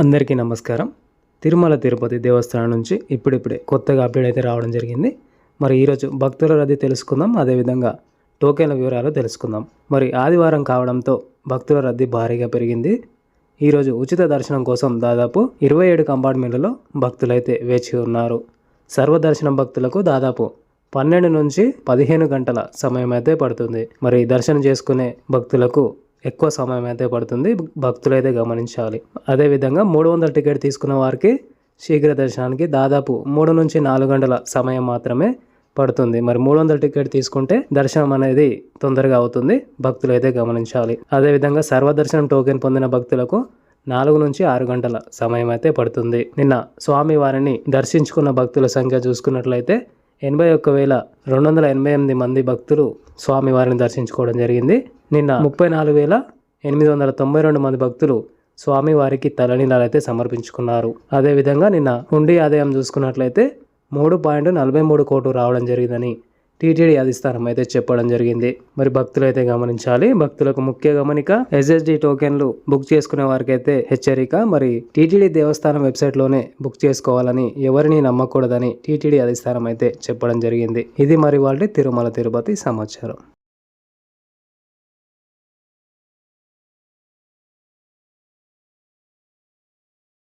అందరికీ నమస్కారం. తిరుమల తిరుపతి దేవస్థానం నుంచి ఇప్పుడిప్పుడే కొత్తగా అప్డేట్ అయితే రావడం జరిగింది. మరి ఈరోజు భక్తుల రద్దీ తెలుసుకుందాం, అదేవిధంగా టోకెన్ల వివరాలు తెలుసుకుందాం. మరి ఆదివారం కావడంతో భక్తుల రద్దీ భారీగా పెరిగింది. ఈరోజు ఉచిత దర్శనం కోసం దాదాపు 27 కంపార్ట్మెంట్లలో భక్తులైతే వేచి ఉన్నారు. సర్వదర్శనం భక్తులకు దాదాపు 12 నుంచి 15 గంటల సమయం అయితే పడుతుంది. మరి దర్శనం చేసుకునే భక్తులకు ఎక్కువ సమయం అయితే పడుతుంది, భక్తులు అయితే గమనించాలి. అదేవిధంగా 300 టికెట్ తీసుకున్న వారికి శీఘ్ర దర్శనానికి దాదాపు 3 నుంచి 4 గంటల సమయం మాత్రమే పడుతుంది. మరి 300 టికెట్ తీసుకుంటే దర్శనం అనేది తొందరగా అవుతుంది, భక్తులు అయితే గమనించాలి. అదేవిధంగా సర్వదర్శనం టోకెన్ పొందిన భక్తులకు 4 నుంచి 6 గంటల సమయం అయితే పడుతుంది. నిన్న స్వామి వారిని దర్శించుకున్న భక్తుల సంఖ్య చూసుకున్నట్లయితే 81,288 మంది భక్తులు స్వామివారిని దర్శించుకోవడం జరిగింది. నిన్న 34,892 మంది భక్తులు స్వామివారికి తలనీలాలు అయితే సమర్పించుకున్నారు. అదేవిధంగా నిన్న హుండీ ఆదాయం చూసుకున్నట్లయితే 3.43 కోట్లు రావడం జరిగిందని టీటీడీ అధిష్టానం అయితే చెప్పడం జరిగింది. మరి భక్తులు అయితే గమనించాలి. భక్తులకు ముఖ్య గమనిక, ఎస్ఎస్డి టోకెన్లు బుక్ చేసుకునే వారికి అయితే హెచ్చరిక. మరి టీటీడీ దేవస్థానం వెబ్సైట్లోనే బుక్ చేసుకోవాలని, ఎవరిని నమ్మకూడదని టీటీడీ అధిష్టానం అయితే చెప్పడం జరిగింది. ఇది మరి వాళ్ళ తిరుమల తిరుపతి సమాచారం.